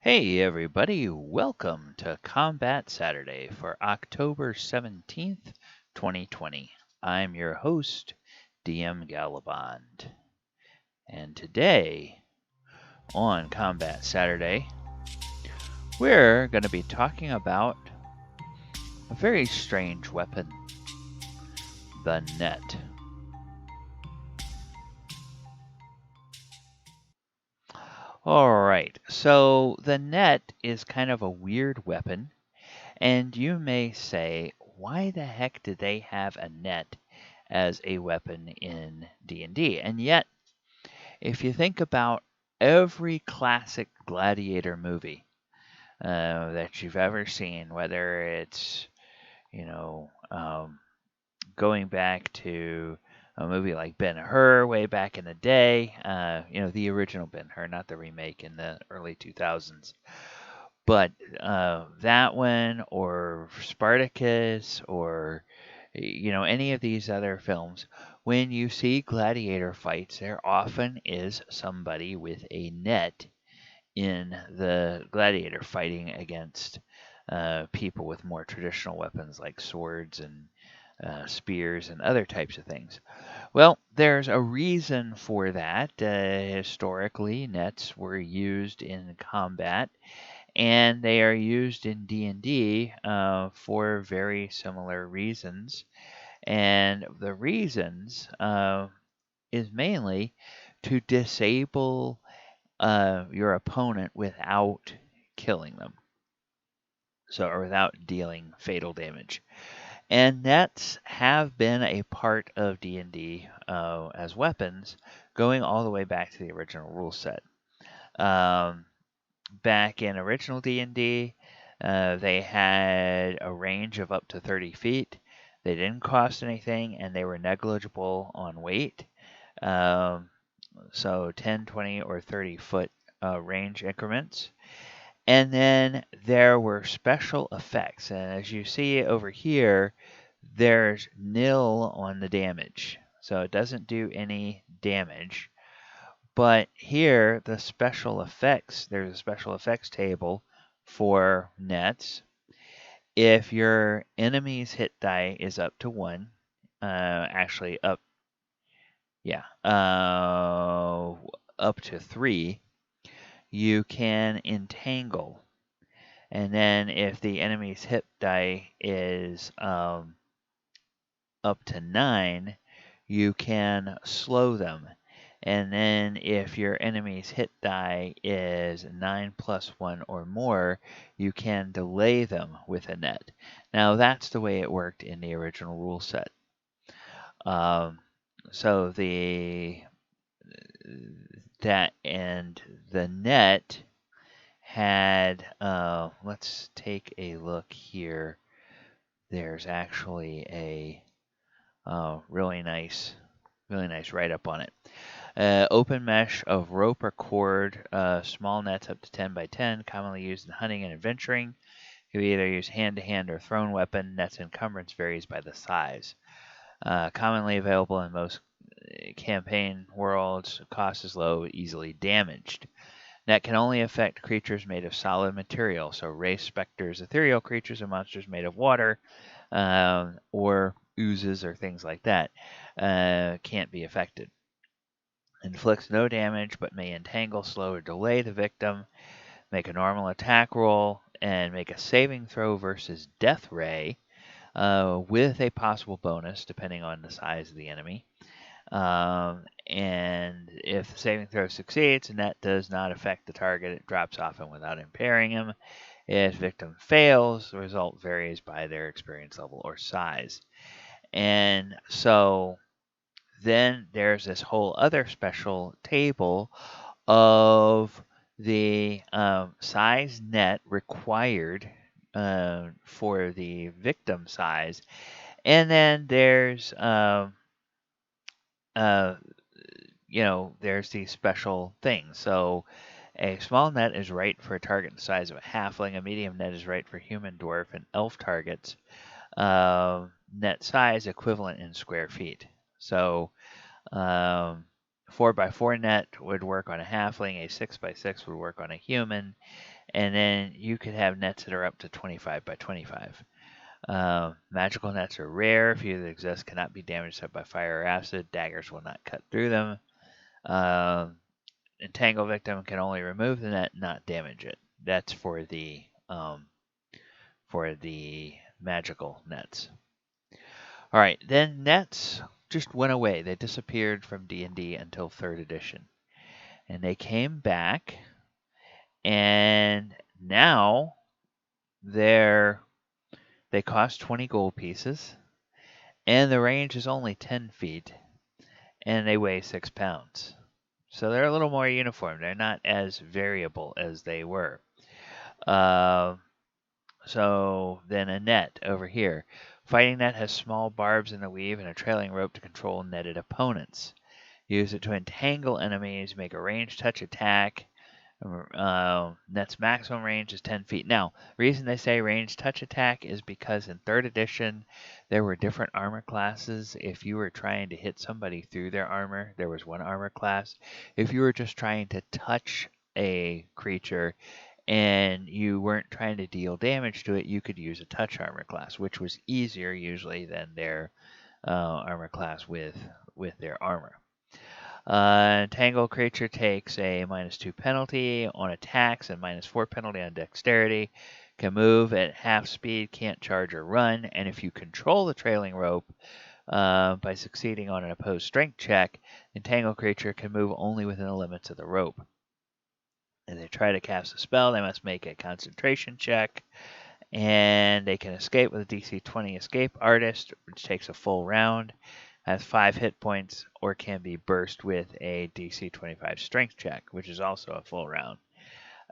Hey everybody, welcome to Combat Saturday for October 17th, 2020. I'm your host, DM Gallibond. And today on Combat Saturday, we're going to be talking about a very strange weapon, the net. Alright, so the net is kind of a weird weapon, and you may say, why the heck did they have a net as a weapon in D&D? And yet, if you think about every classic gladiator movie that you've ever seen, whether it's, you know, going back to a movie like Ben-Hur way back in the day, the original Ben-Hur, not the remake in the early 2000s. But that one, or Spartacus, or any of these other films, when you see gladiator fights, there often is somebody with a net in the gladiator fighting against people with more traditional weapons like swords and spears and other types of things. Well, there's a reason for that. Historically, nets were used in combat, and they are used in D&D for very similar reasons. And the reasons is mainly to disable your opponent without killing them, or without dealing fatal damage. And nets have been a part of D&D as weapons, going all the way back to the original rule set. Back in original D&D, they had a range of up to 30 feet. They didn't cost anything, and they were negligible on weight. So 10, 20, or 30-foot range increments. And then there were special effects. And as you see over here, there's nil on the damage. So it doesn't do any damage. But here, the special effects, there's a special effects table for nets. If your enemy's hit die is up to 1, up to 3, you can entangle. And then if the enemy's hit die is up to 9, you can slow them. And then if your enemy's hit die is 9 plus 1 or more, you can delay them with a net. Now that's the way it worked in the original rule set. So the net had, let's take a look here. There's actually a really nice write-up on it. Open mesh of rope or cord, small nets up to 10 by 10, commonly used in hunting and adventuring. You either use hand-to-hand or thrown weapon. Net's encumbrance varies by the size. Commonly available in most campaign worlds. Cost is low, easily damaged. Net can only affect creatures made of solid material, so wraiths, specters, ethereal creatures, and monsters made of water, or oozes or things like that, can't be affected. Inflicts no damage, but may entangle, slow, or delay the victim. Make a normal attack roll, and make a saving throw versus Death Ray, with a possible bonus depending on the size of the enemy. And if the saving throw succeeds and that does not affect the target, it drops off him without impairing him. If victim fails, the result varies by their experience level or size. And so then there's this whole other special table of the size net required for the victim size. And then there's there's these special things. So a small net is right for a target the size of a halfling. A medium net is right for human, dwarf, and elf targets. Net size equivalent in square feet. So 4x4 net would work on a halfling. A 6x6 would work on a human. And then you could have nets that are up to 25 by 25. Magical nets are rare. Few that exist cannot be damaged by fire or acid. Daggers will not cut through them. Entangle victim can only remove the net, not damage it. That's for the magical nets. All right, then nets just went away. They disappeared from D&D until 3rd edition. And they came back, and now they cost 20 gold pieces, and the range is only 10 feet, and they weigh 6 pounds. So they're a little more uniform. They're not as variable as they were. So then a net over here. Fighting net has small barbs in the weave and a trailing rope to control netted opponents. Use it to entangle enemies, make a ranged touch attack. Net's maximum range is 10 feet. Now, the reason they say ranged touch attack is because in 3rd edition, there were different armor classes. If you were trying to hit somebody through their armor, there was one armor class. If you were just trying to touch a creature and you weren't trying to deal damage to it, you could use a touch armor class, which was easier usually than their armor class with their armor. Entangle creature takes a -2 penalty on attacks and -4 penalty on dexterity. Can move at half speed, can't charge or run, and if you control the trailing rope by succeeding on an opposed strength check, entangle creature can move only within the limits of the rope. If they try to cast a spell, they must make a concentration check, and they can escape with a DC 20 escape artist, which takes a full round, has 5 hit points, or can be burst with a DC 25 strength check, which is also a full round.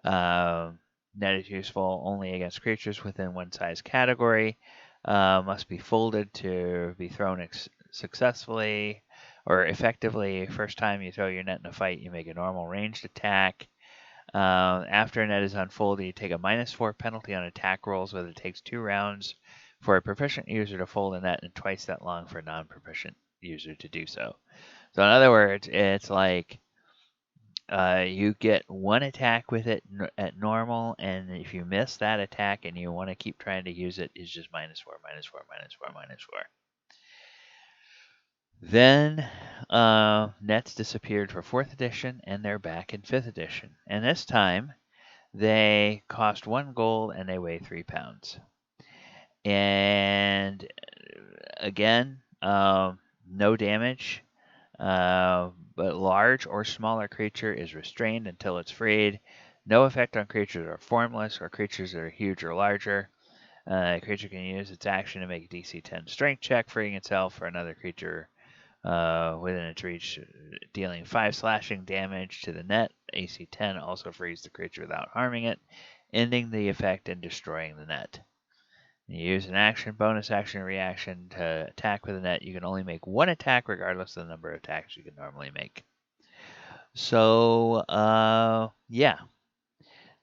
Net is useful only against creatures within one size category. Must be folded to be thrown successfully or effectively. First time you throw your net in a fight, you make a normal ranged attack. After a net is unfolded, you take a -4 penalty on attack rolls, whether it takes 2 rounds for a proficient user to fold a net and twice that long for a non-proficient user to do so. So in other words, it's like you get one attack with it at normal, and if you miss that attack and you want to keep trying to use it, it's just -4, -4, -4, -4. Then nets disappeared for 4th edition, and they're back in 5th edition. And this time, they cost 1 gold, and they weigh 3 pounds. And again, no damage, but large or smaller creature is restrained until it's freed. No effect on creatures that are formless or creatures that are huge or larger. A creature can use its action to make a DC 10 strength check, freeing itself for another creature within its reach, dealing 5 slashing damage to the net. AC 10 also frees the creature without harming it, ending the effect and destroying the net. You use an action, bonus action, reaction to attack with the net. You can only make 1 attack regardless of the number of attacks you can normally make. So, yeah.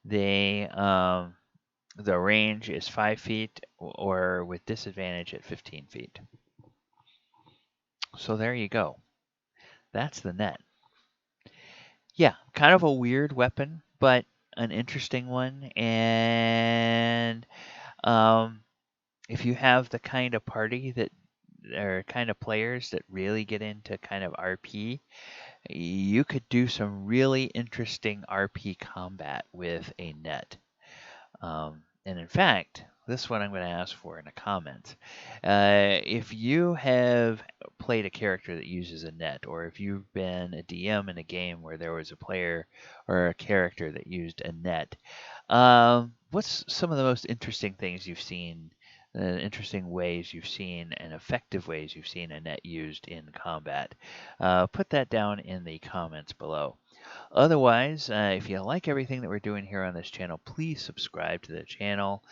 The range is 5 feet or with disadvantage at 15 feet. So there you go. That's the net. Yeah, kind of a weird weapon, but an interesting one. And if you have the kind of party that or kind of players that really get into kind of RP, you could do some really interesting RP combat with a net. And in fact, this is what I'm going to ask for in the comments. If you have played a character that uses a net, or if you've been a DM in a game where there was a player or a character that used a net, what's some of the most interesting things you've seen, interesting ways you've seen, and effective ways you've seen a net used in combat? Put that down in the comments below. Otherwise, if you like everything that we're doing here on this channel, please subscribe to the channel.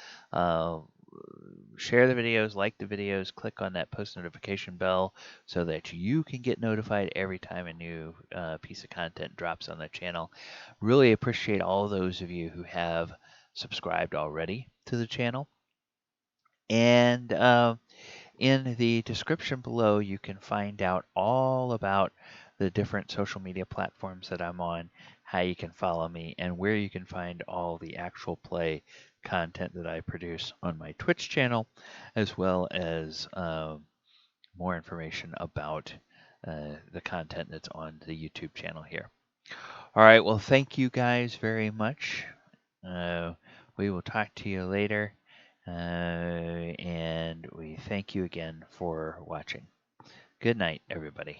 Share the videos, like the videos, click on that post notification bell so that you can get notified every time a new piece of content drops on the channel. Really appreciate all those of you who have subscribed already to the channel. And in the description below, you can find out all about the different social media platforms that I'm on, how you can follow me, and where you can find all the actual play content that I produce on my Twitch channel, as well as more information about the content that's on the YouTube channel here. All right, well, thank you guys very much. We will talk to you later, and we thank you again for watching. Good night, everybody.